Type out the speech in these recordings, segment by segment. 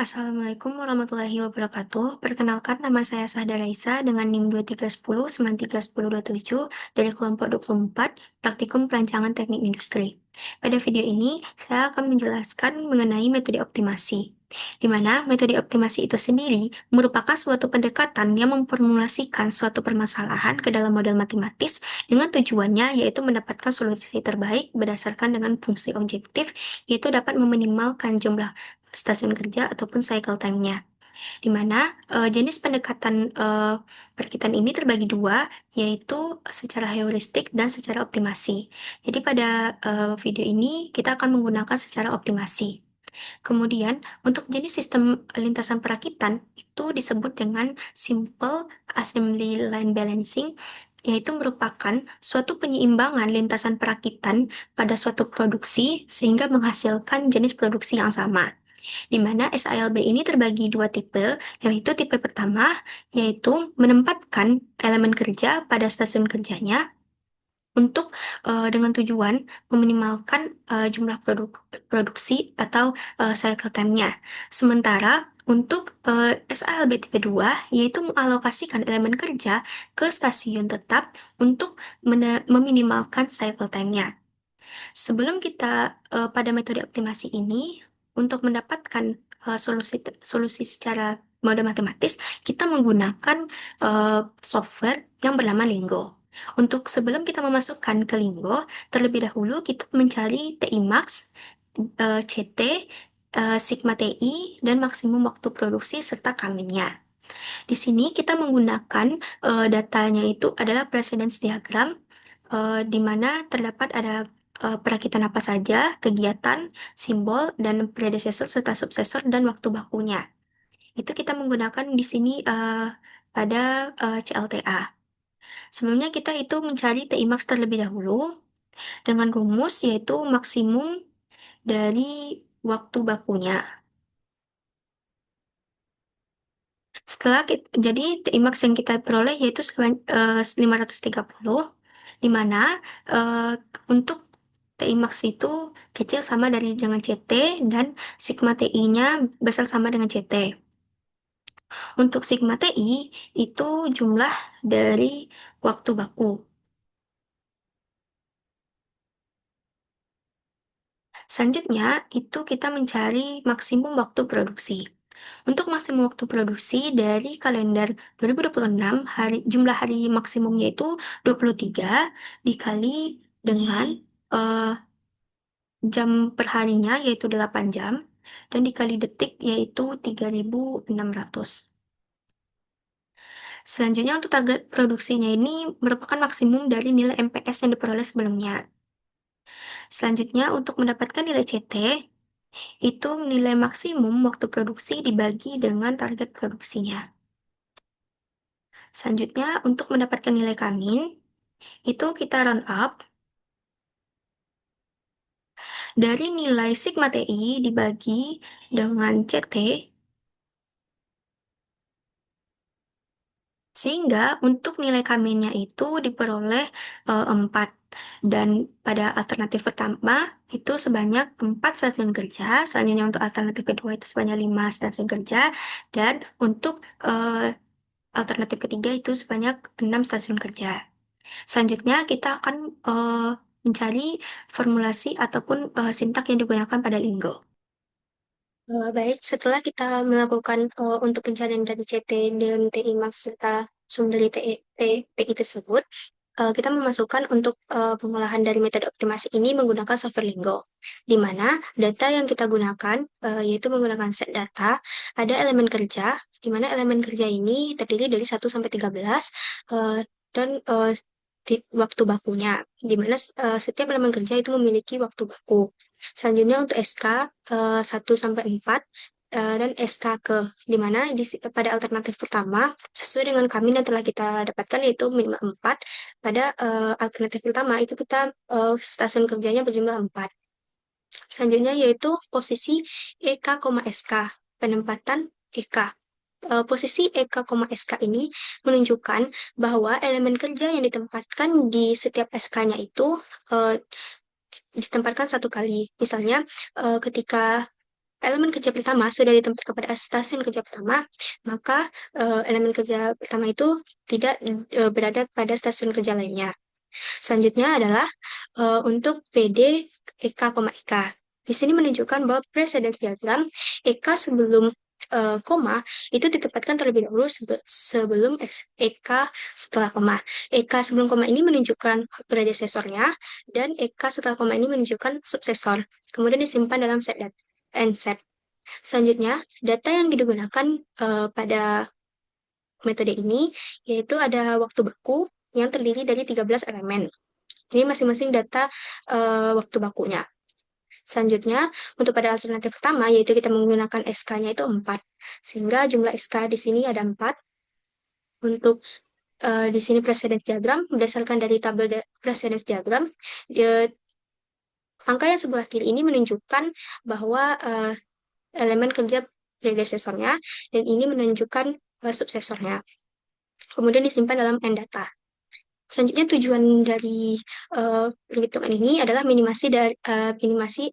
Assalamualaikum warahmatullahi wabarakatuh. Perkenalkan, nama saya Sahda Raisa dengan NIM 2310931027 dari kelompok 24 Praktikum Perancangan Teknik Industri. Pada video ini, saya akan menjelaskan mengenai metode optimasi, di mana metode optimasi itu sendiri merupakan suatu pendekatan yang memformulasikan suatu permasalahan ke dalam model matematis dengan tujuannya yaitu mendapatkan solusi terbaik berdasarkan dengan fungsi objektif, yaitu dapat meminimalkan jumlah stasiun kerja ataupun cycle time-nya. Di mana jenis pendekatan perakitan ini terbagi dua, yaitu secara heuristik dan secara optimasi. Jadi pada video ini kita akan menggunakan secara optimasi. Kemudian, untuk jenis sistem lintasan perakitan itu disebut dengan simple assembly line balancing, yaitu merupakan suatu penyeimbangan lintasan perakitan pada suatu produksi sehingga menghasilkan jenis produksi yang sama. Di mana SALB ini terbagi dua tipe, yaitu tipe pertama, yaitu menempatkan elemen kerja pada stasiun kerjanya untuk dengan tujuan meminimalkan jumlah produksi atau cycle time-nya. Sementara untuk SALB tipe 2, yaitu mengalokasikan elemen kerja ke stasiun tetap untuk meminimalkan cycle time-nya. Sebelum kita pada metode optimasi ini, untuk mendapatkan solusi secara mode matematis, kita menggunakan software yang bernama Lingo. Untuk sebelum kita memasukkan ke Lingo, terlebih dahulu kita mencari TI-max, CT, sigma TI, dan maksimum waktu produksi serta kaminnya. Di sini kita menggunakan datanya itu adalah precedence diagram, di mana terdapat ada perakitan apa saja, kegiatan, simbol, dan predecessor serta suksesor dan waktu bakunya. Itu kita menggunakan di sini pada CLTA. Sebelumnya kita itu mencari TI-max terlebih dahulu dengan rumus yaitu maksimum dari waktu bakunya. Jadi TI-max yang kita peroleh yaitu 530, di mana untuk TI-max itu kecil sama dari dengan CT dan sigma TI-nya besar sama dengan CT. Untuk sigma TI itu jumlah dari waktu baku. Selanjutnya, itu kita mencari maksimum waktu produksi. Untuk maksimum waktu produksi dari kalender 2026, jumlah hari maksimumnya itu 23 dikali dengan jam perharinya yaitu 8 jam, dan dikali detik yaitu 3.600. Selanjutnya untuk target produksinya ini merupakan maksimum dari nilai MPS yang diperoleh sebelumnya. Selanjutnya untuk mendapatkan nilai CT, itu nilai maksimum waktu produksi dibagi dengan target produksinya. Selanjutnya untuk mendapatkan nilai Kamin, itu kita round up dari nilai sigma TI dibagi dengan CT, sehingga untuk nilai kaminnya itu diperoleh 4. Dan pada alternatif pertama itu sebanyak 4 stasiun kerja, selanjutnya untuk alternatif kedua itu sebanyak 5 stasiun kerja, dan untuk alternatif ketiga itu sebanyak 6 stasiun kerja. Selanjutnya kita akan mencari formulasi ataupun sintak yang digunakan pada Lingo. Baik, setelah kita melakukan untuk pencarian dari CT dan TI Max serta sumber dari TI tersebut, kita memasukkan untuk pengolahan dari metode optimasi ini menggunakan software Lingo, di mana data yang kita gunakan yaitu menggunakan set data, ada elemen kerja, di mana elemen kerja ini terdiri dari 1 sampai 13, dan waktu bakunya, di mana setiap elemen kerja itu memiliki waktu baku. Selanjutnya untuk SK 1 sampai 4 dan SK ke, di mana pada alternatif pertama sesuai dengan kami yang telah kita dapatkan yaitu minimal 4. Pada alternatif pertama itu kita stasiun kerjanya berjumlah 4. Selanjutnya yaitu posisi EK, SK, penempatan EK. Posisi EK, SK ini menunjukkan bahwa elemen kerja yang ditempatkan di setiap SK-nya itu ditempatkan satu kali. Misalnya ketika elemen kerja pertama sudah ditempatkan pada stasiun kerja pertama, maka elemen kerja pertama itu tidak berada pada stasiun kerja lainnya. Selanjutnya adalah untuk PD EK, EK. Di sini menunjukkan bahwa precedence diagram EK sebelum koma itu ditempatkan terlebih dahulu sebelum EK setelah koma. EK sebelum koma ini menunjukkan predesesornya dan EK setelah koma ini menunjukkan suksesor. Kemudian disimpan dalam set and set. Selanjutnya, data yang digunakan pada metode ini yaitu ada waktu baku yang terdiri dari 13 elemen. Ini masing-masing data waktu bakunya. Selanjutnya, untuk pada alternatif pertama, yaitu kita menggunakan SK-nya itu 4. Sehingga jumlah SK di sini ada 4. Untuk di sini precedence diagram, berdasarkan dari tabel precedence diagram, angka yang sebelah kiri ini menunjukkan bahwa elemen kerja predesesornya, dan ini menunjukkan suksesornya. Kemudian disimpan dalam N-data. Selanjutnya tujuan dari perhitungan ini adalah minimasi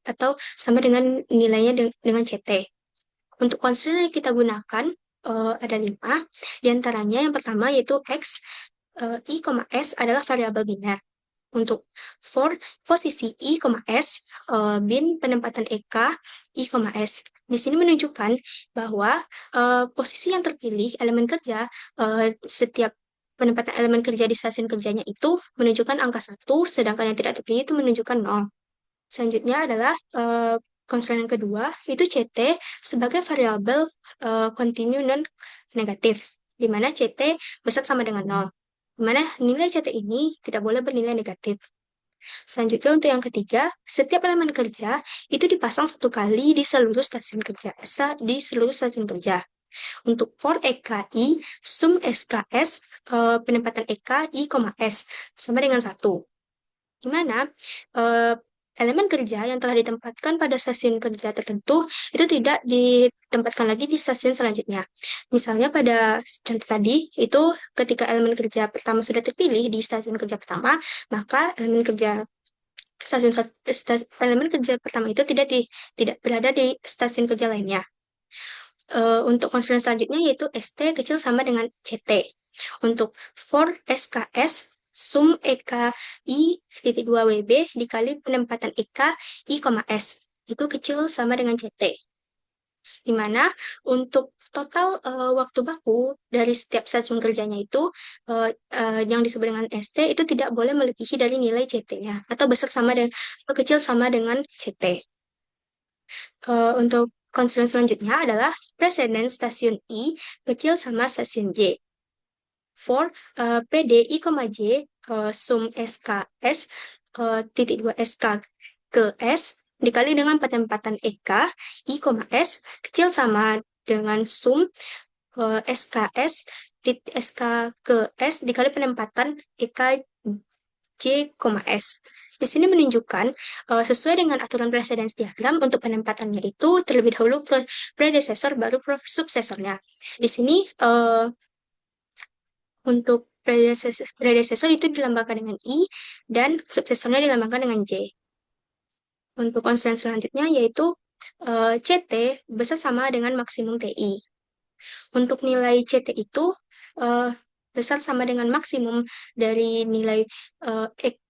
atau sama dengan nilainya dengan CT. Untuk constraint yang kita gunakan ada 5. Di antaranya yang pertama yaitu X, I, S adalah variabel biner. Untuk for posisi I, S, bin penempatan EK, I, S. Di sini menunjukkan bahwa posisi yang terpilih, elemen kerja, setiap penempatan elemen kerja di stasiun kerjanya itu menunjukkan angka 1, sedangkan yang tidak terpilih itu menunjukkan 0. Selanjutnya adalah constraint yang kedua, itu CT sebagai variabel continue non-negatif, di mana CT besar sama dengan 0, di mana nilai CT ini tidak boleh bernilai negatif. Selanjutnya untuk yang ketiga, setiap elemen kerja itu dipasang 1 kali di seluruh stasiun kerja, Untuk for EKI, sum SKS, penempatan EKI, S, sama dengan 1. Di mana elemen kerja yang telah ditempatkan pada stasiun kerja tertentu itu tidak ditempatkan lagi di stasiun selanjutnya. Misalnya pada contoh tadi, itu ketika elemen kerja pertama sudah terpilih di stasiun kerja pertama, maka elemen kerja pertama itu tidak berada di stasiun kerja lainnya. Untuk constraint selanjutnya yaitu ST kecil sama dengan CT. Untuk for SKS, sum EKI titik 2 WB dikali penempatan EK I, S. Itu kecil sama dengan CT. Di mana untuk total waktu baku dari setiap stasiun kerjanya itu yang disebut dengan ST itu tidak boleh melebihi dari nilai CT-nya atau besar sama dengan atau kecil sama dengan CT. Untuk constraint selanjutnya adalah precedence stasiun I kecil sama stasiun J. For PD I, J sum SKS titik 2 SK ke S dikali dengan penempatan EK I, S kecil sama dengan sum SKS titik SK ke S dikali penempatan EK J, S. Di sini menunjukkan sesuai dengan aturan precedence diagram untuk penempatannya itu terlebih dahulu predecessor baru suksesornya. Di sini untuk predecessor itu dilambangkan dengan I dan suksesornya dilambangkan dengan J. Untuk constraint selanjutnya yaitu CT besar sama dengan maksimum TI. Untuk nilai CT itu besar sama dengan maksimum dari nilai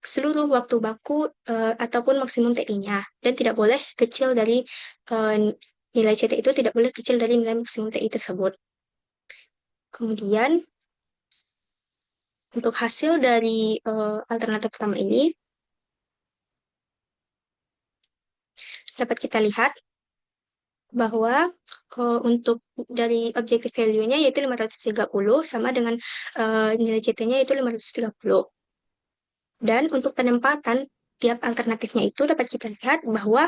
seluruh waktu baku ataupun maksimum TI-nya. Dan tidak boleh kecil dari nilai CT itu tidak boleh kecil dari nilai maksimum TI tersebut. Kemudian untuk hasil dari alternatif pertama ini dapat kita lihat bahwa untuk dari objective value-nya yaitu 530 sama dengan nilai CT-nya yaitu 530. Dan untuk penempatan tiap alternatifnya itu dapat kita lihat bahwa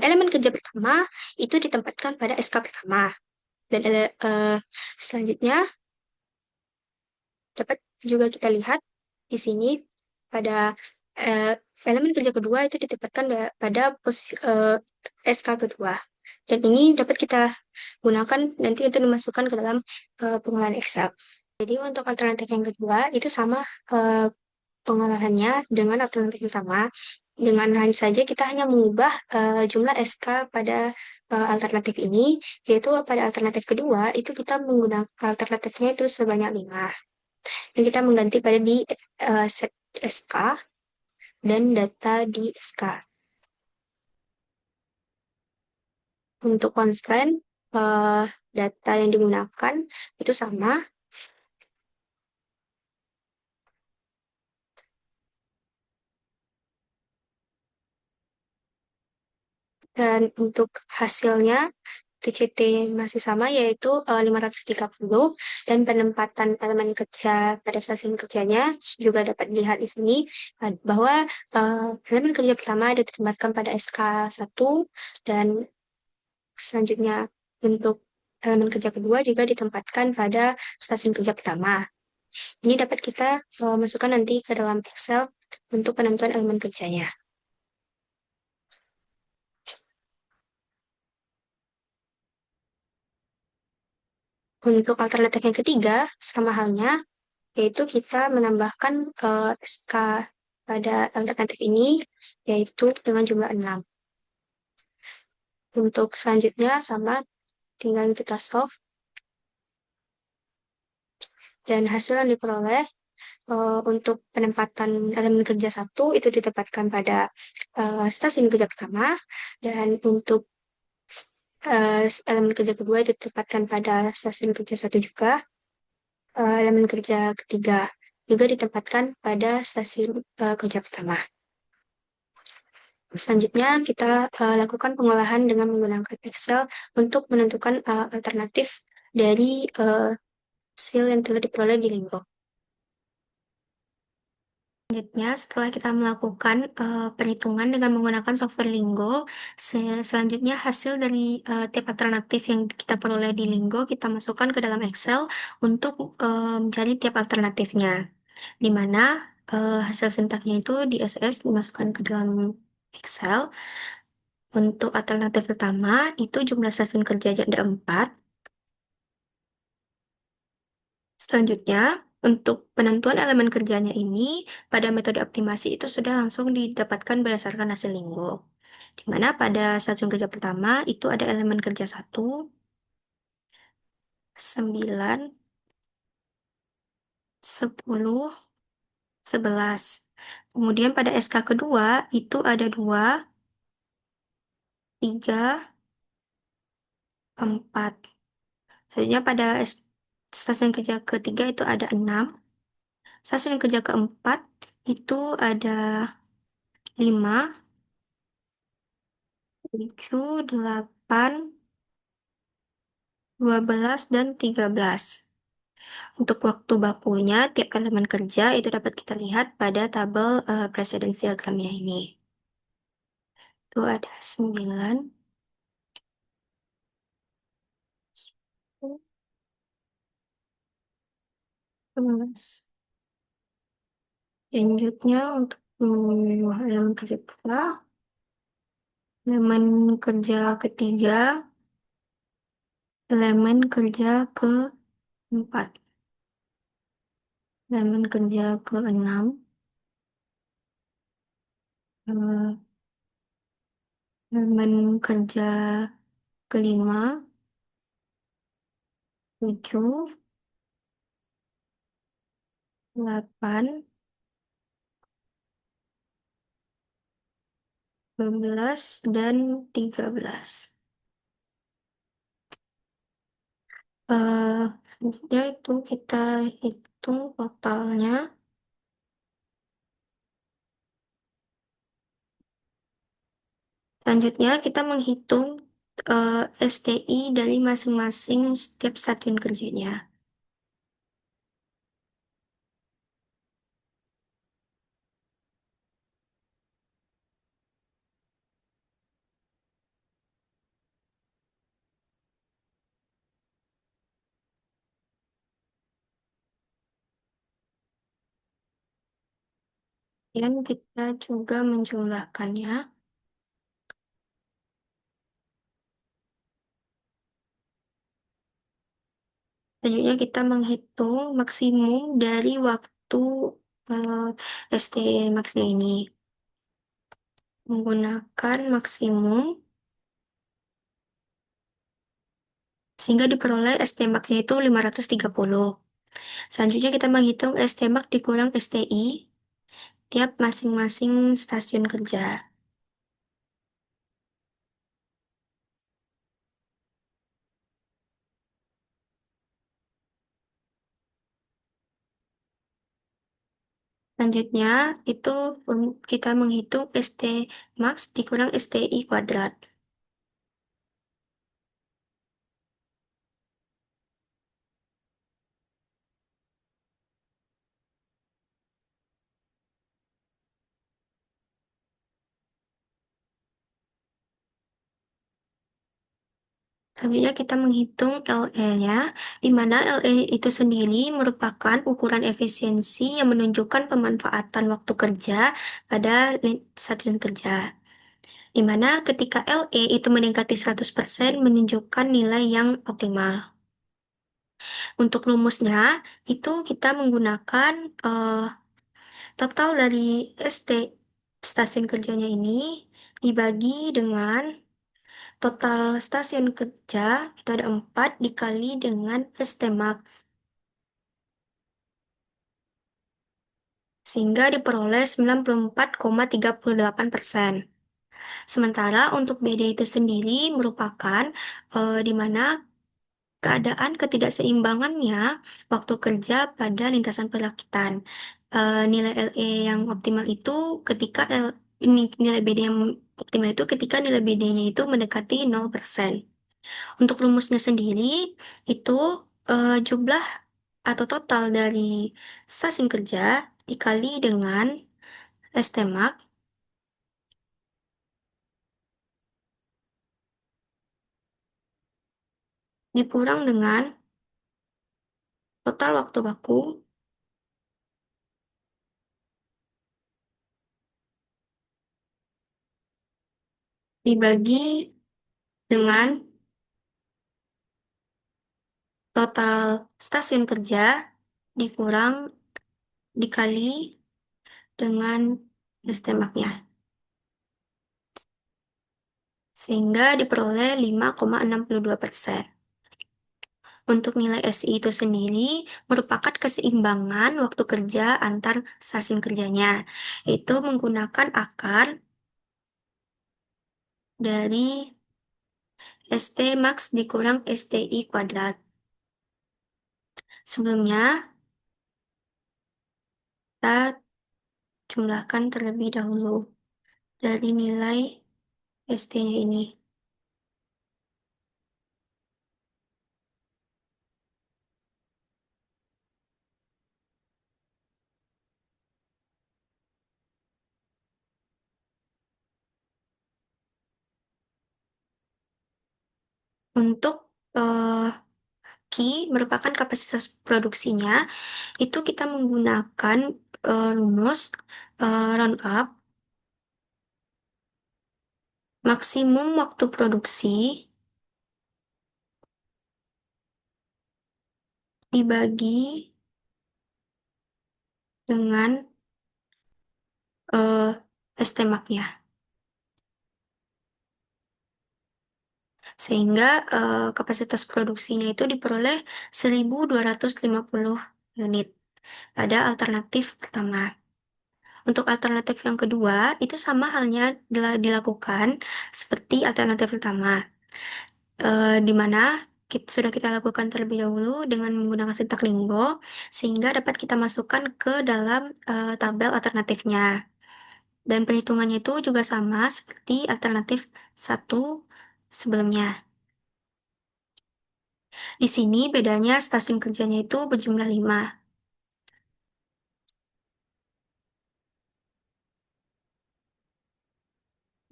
elemen kerja pertama itu ditempatkan pada SK pertama. Dan selanjutnya dapat juga kita lihat di sini pada elemen kerja kedua itu ditempatkan pada SK kedua. Dan ini dapat kita gunakan nanti untuk dimasukkan ke dalam pengolahan Excel. Jadi untuk alternatif yang kedua itu sama pengolahannya dengan alternatif utama. Dengan hanya saja kita hanya mengubah jumlah SK pada alternatif ini, yaitu pada alternatif kedua itu kita menggunakan alternatifnya itu sebanyak 5. Dan kita mengganti pada di set SK dan data di SK. Untuk constraint, data yang digunakan itu sama. Dan untuk hasilnya, TCT masih sama, yaitu 530, dan penempatan elemen kerja pada stasiun kerjanya juga dapat dilihat di sini, bahwa elemen kerja pertama ditempatkan pada SK1, dan selanjutnya untuk elemen kerja kedua juga ditempatkan pada stasiun kerja pertama. Ini dapat kita masukkan nanti ke dalam Excel untuk penentuan elemen kerjanya. Untuk alternatif yang ketiga, sama halnya, yaitu kita menambahkan SK pada alternatif ini, yaitu dengan jumlah 6. Untuk selanjutnya sama, tinggal kita solve, dan hasil yang diperoleh untuk penempatan elemen kerja 1 itu ditempatkan pada stasiun kerja pertama, dan untuk elemen kerja kedua itu ditempatkan pada stasiun kerja 1 juga. Elemen kerja ketiga juga ditempatkan pada stasiun kerja pertama. Selanjutnya, kita lakukan pengolahan dengan menggunakan Excel untuk menentukan alternatif dari hasil yang telah diperoleh di Linggo. Selanjutnya, setelah kita melakukan perhitungan dengan menggunakan software Linggo, selanjutnya hasil dari tiap alternatif yang kita peroleh di Linggo kita masukkan ke dalam Excel untuk mencari tiap alternatifnya, di mana hasil sintaknya itu di SS dimasukkan ke dalam Excel. Untuk alternatif pertama, itu jumlah stasiun kerjanya ada 4. Selanjutnya, untuk penentuan elemen kerjanya ini, pada metode optimasi itu sudah langsung didapatkan berdasarkan hasil Linggo. Di mana pada stasiun kerja pertama, itu ada elemen kerja 1, 9, 10, 11. Kemudian pada SK kedua, itu ada 2, 3, 4. Selanjutnya pada stasiun kerja ketiga itu ada 6. Stasiun kerja keempat itu ada 5, 7, 8, 12, dan 13. Untuk waktu bakunya, tiap elemen kerja itu dapat kita lihat pada tabel precedence diagramnya ini. Itu ada 9, 11. Selanjutnya untuk elemen kerja kedua, elemen kerja ketiga, elemen kerja keempat, elemen kerja keenam, eh, elemen kerja kelima, 7, 8, 12, dan 13. Selanjutnya itu kita hitung totalnya. Selanjutnya kita menghitung STI dari masing-masing setiap stasiun kerjanya. Dan kita juga menjumlahkannya. Selanjutnya kita menghitung maksimum dari waktu ST Max-nya ini menggunakan maksimum sehingga diperoleh ST Max-nya itu 530. Selanjutnya kita menghitung ST Max dikurang STI tiap masing-masing stasiun kerja. Selanjutnya, itu kita menghitung ST Max dikurang STI kuadrat. Selanjutnya kita menghitung LE-nya, di mana LE itu sendiri merupakan ukuran efisiensi yang menunjukkan pemanfaatan waktu kerja pada stasiun kerja. Di mana ketika LE itu mendekati 100% menunjukkan nilai yang optimal. Untuk rumusnya, itu kita menggunakan total dari stasiun kerjanya ini dibagi dengan total stasiun kerja, itu ada 4 dikali dengan ST Max. Sehingga diperoleh 94,38%. Sementara untuk BD itu sendiri merupakan di mana keadaan ketidakseimbangannya waktu kerja pada lintasan perakitan. Nilai LE yang optimal itu ketika nilai BD yang optimal itu ketika nilai BD-nya itu mendekati 0%. Untuk rumusnya sendiri itu jumlah atau total dari stasiun kerja dikali dengan STMAX dikurang dengan total waktu baku dibagi dengan total stasiun kerja dikurang dikali dengan STMAX-nya. Sehingga diperoleh 5,62%. Untuk nilai SI itu sendiri merupakan keseimbangan waktu kerja antar stasiun kerjanya, yaitu menggunakan akar dari ST Max dikurang STI kuadrat. Sebelumnya, kita jumlahkan terlebih dahulu dari nilai ST-nya ini. Untuk Q merupakan kapasitas produksinya, itu kita menggunakan rumus round up maksimum waktu produksi dibagi dengan STMAX-nya. Sehingga kapasitas produksinya itu diperoleh 1.250 unit pada alternatif pertama. Untuk alternatif yang kedua, itu sama halnya dilakukan seperti alternatif pertama, di mana sudah kita lakukan terlebih dahulu dengan menggunakan sintak Linggo, sehingga dapat kita masukkan ke dalam tabel alternatifnya. Dan perhitungannya itu juga sama seperti alternatif satu sebelumnya. Di sini bedanya stasiun kerjanya itu berjumlah 5.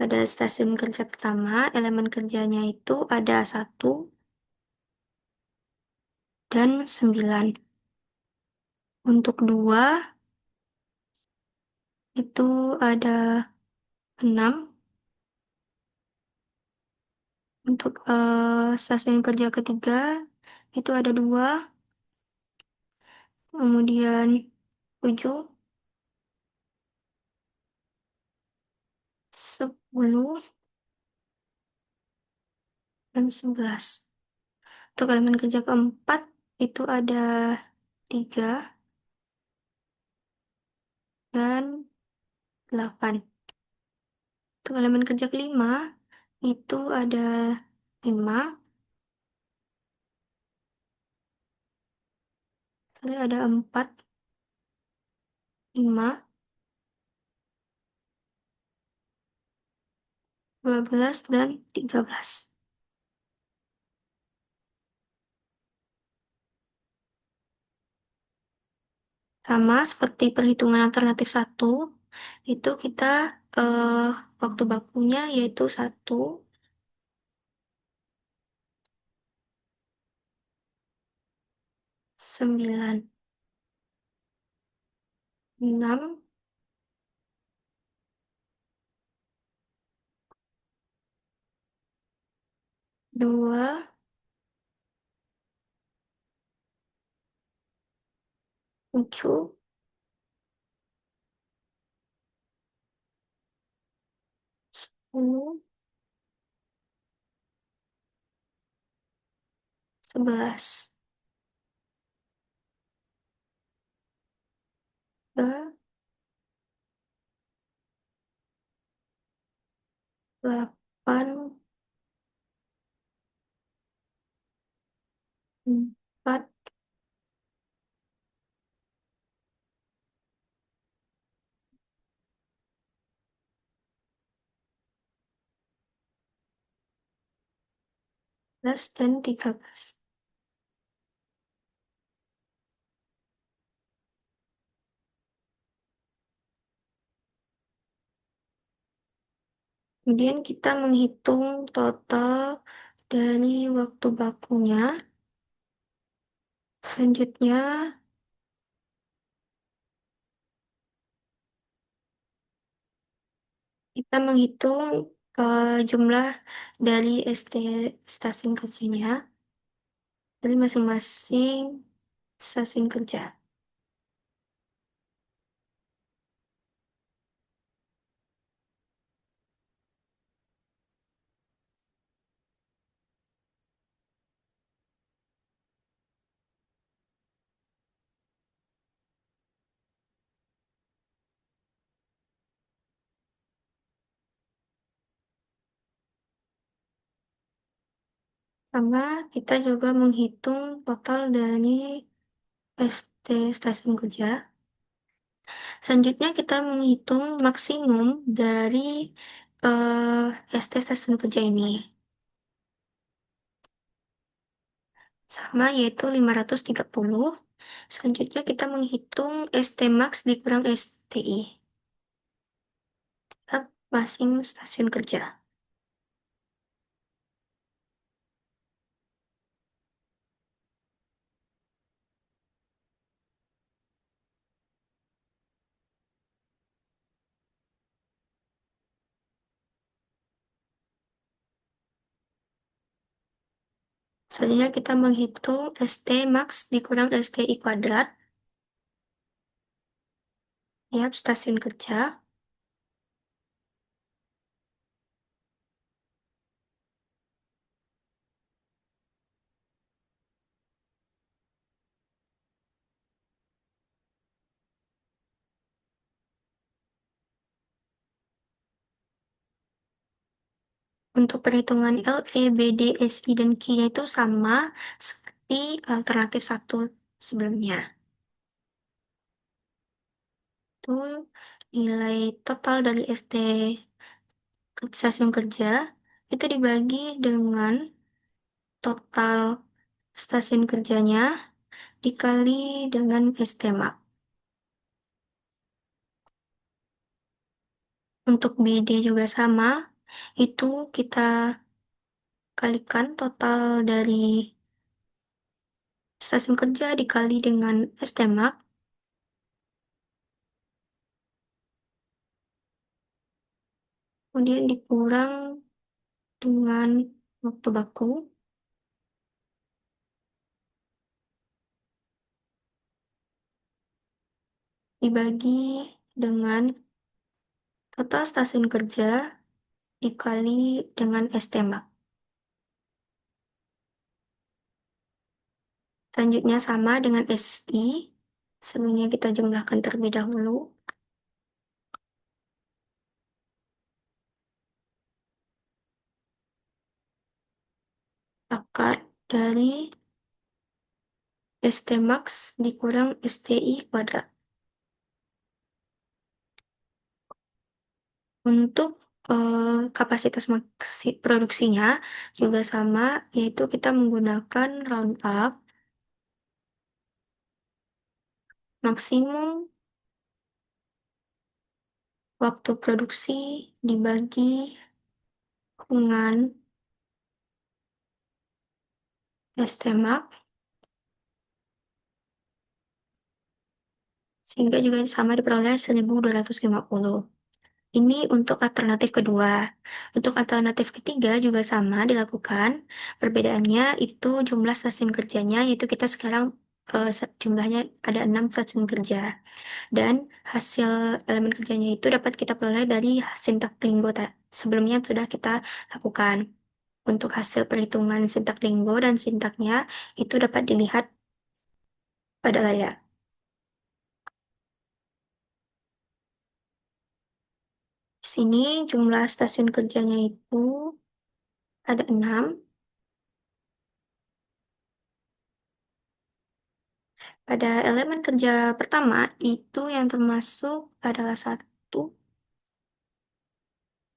Pada stasiun kerja pertama, elemen kerjanya itu ada 1 dan 9. Untuk 2 itu ada 6. Untuk stasiun kerja ketiga itu ada 2. Kemudian 7 10, dan 11. Untuk elemen kerja keempat, itu ada 3 dan 8. Untuk elemen kerja kelima, itu ada 5, sorry, ada 4, 5, 12, dan 13. Sama seperti perhitungan alternatif 1, itu kita waktu bakunya yaitu 1, 9, 6, 2, 7, 10, 11, 3, 8, 4, 11, dan 13. Kemudian kita menghitung total dari waktu bakunya. Selanjutnya, kita menghitung jumlah dari stasiun kerjanya dari masing-masing stasiun kerja. Sama kita juga menghitung total dari ST stasiun kerja. Selanjutnya kita menghitung maksimum dari ST stasiun kerja ini. Sama yaitu 530. Selanjutnya kita menghitung ST max dikurang STI. Masing stasiun kerja. Selanjutnya kita menghitung ST max dikurang STI kuadrat. Ya, stasiun kerja. Untuk perhitungan LE, BD, SI, dan Q itu sama seperti alternatif 1 sebelumnya. Itu nilai total dari ST stasiun kerja itu dibagi dengan total stasiun kerjanya dikali dengan ST max. Untuk BD juga sama, itu kita kalikan total dari stasiun kerja dikali dengan ST max, kemudian dikurang dengan waktu baku, dibagi dengan total stasiun kerja dikali dengan S tembak. Selanjutnya sama dengan SI. Sebelumnya kita jumlahkan terlebih dahulu. Akar dari ST max dikurang STI kuadrat. Untuk kapasitas produksinya juga sama, yaitu kita menggunakan round up maksimum waktu produksi dibagi dengan STMAX, sehingga juga sama diperoleh 1250. Ini untuk alternatif kedua. Untuk alternatif ketiga juga sama dilakukan. Perbedaannya itu jumlah stasiun kerjanya, yaitu kita sekarang jumlahnya ada 6 stasiun kerja. Dan hasil elemen kerjanya itu dapat kita peroleh dari sintak Linggo sebelumnya sudah kita lakukan. Untuk hasil perhitungan sintak Linggo dan sintaknya itu dapat dilihat pada layar. Di sini jumlah stasiun kerjanya itu ada 6. Pada elemen kerja pertama itu yang termasuk adalah 1,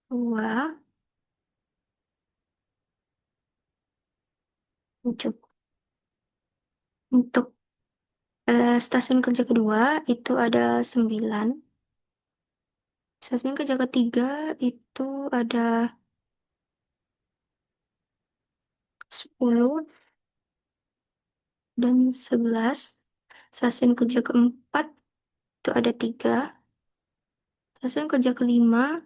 2, 7. Untuk stasiun kerja kedua itu ada 9. Stasiun kerja ketiga itu ada 10 dan 11. Stasiun kerja keempat itu ada 3. Stasiun kerja kelima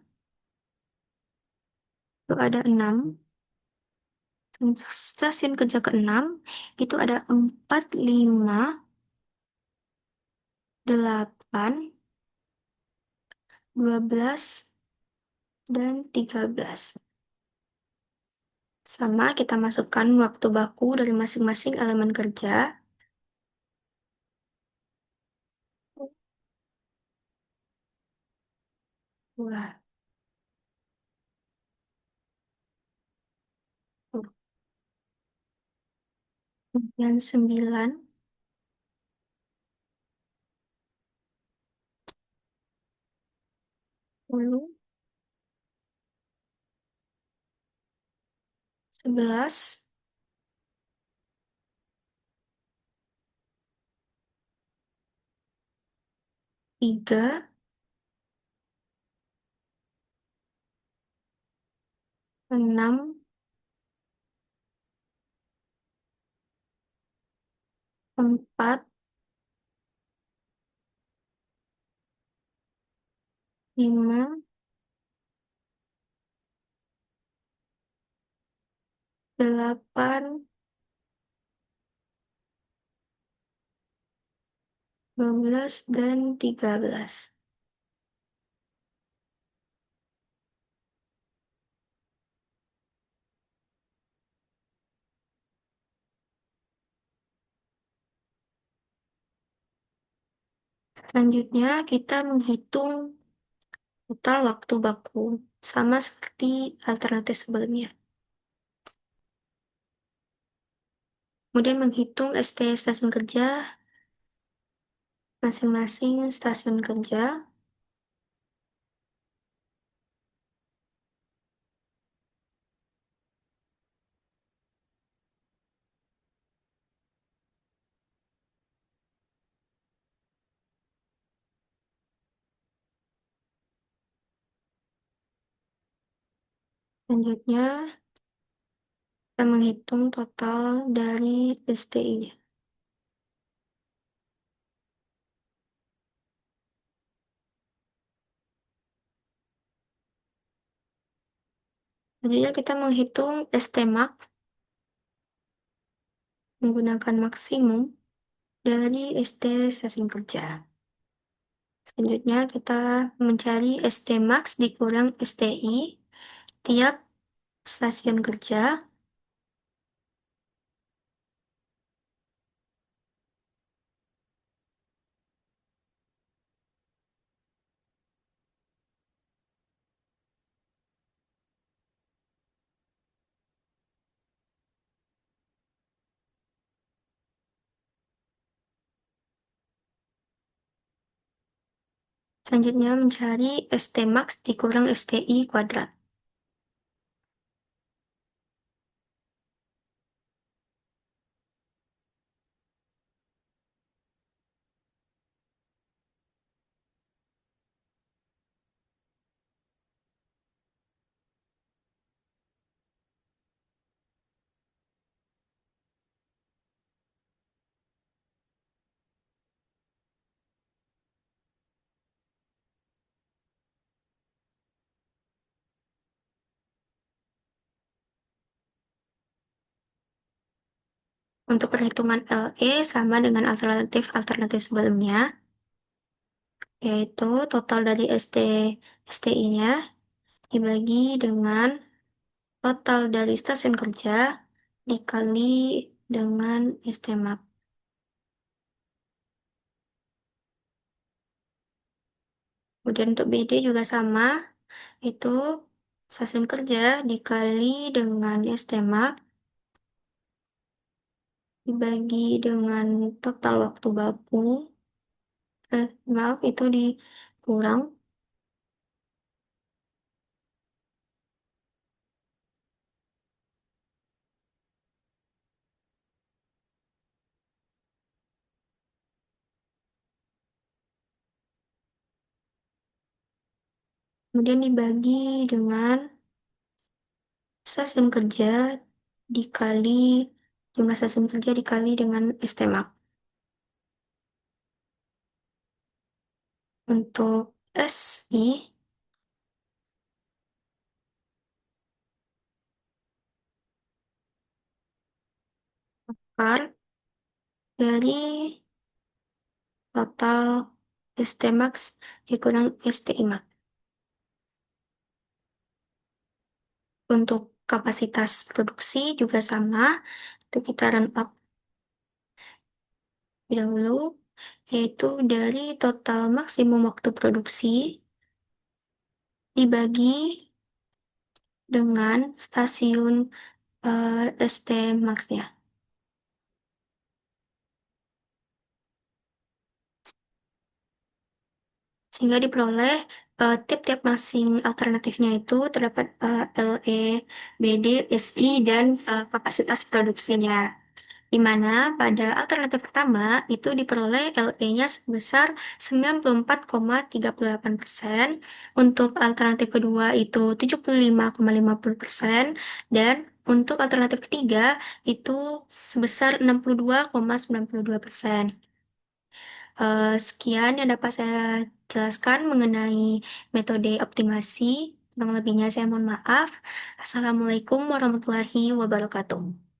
itu ada 6. Dan stasiun kerja keenam itu ada 4, 5, 8, 12, dan 13. Sama kita masukkan waktu baku dari masing-masing elemen kerja. Wah, kemudian 9, 10, 11, 3, 6, 4, 5, 8, 12, dan 13. Selanjutnya kita menghitung total waktu baku, sama seperti alternatif sebelumnya. Kemudian menghitung ST stasiun kerja, masing-masing stasiun kerja. Selanjutnya, kita menghitung total dari STI-nya. Selanjutnya kita menghitung ST-max menggunakan maksimum dari ST stasiun kerja. Selanjutnya kita mencari ST-max dikurang STI tiap stasiun kerja. Selanjutnya mencari ST max dikurang STI kuadrat. Untuk perhitungan LE sama dengan alternatif sebelumnya, yaitu total dari STI-nya dibagi dengan total dari stasiun kerja dikali dengan ST max. Kemudian untuk BD juga sama, itu stasiun kerja dikali dengan ST max dibagi dengan total waktu baku, maaf itu dikurang, kemudian dibagi dengan stasiun kerja dikali jumlah stasiun kerja dikali dengan ST max. Untuk SI akar dari total ST max dikurang STI max. Untuk kapasitas produksi juga sama, itu kita run up dahulu, yaitu dari total maksimum waktu produksi dibagi dengan stasiun ST max-nya. Sehingga diperoleh tiap-tiap masing alternatifnya itu terdapat LE, BD, SI, dan kapasitas produksinya. Di mana pada alternatif pertama itu diperoleh LE-nya sebesar 94,38%, untuk alternatif kedua itu 75,50%, dan untuk alternatif ketiga itu sebesar 62,92%. Sekian yang dapat saya jelaskan mengenai metode optimasi. Kurang lebihnya saya mohon maaf. Assalamualaikum warahmatullahi wabarakatuh.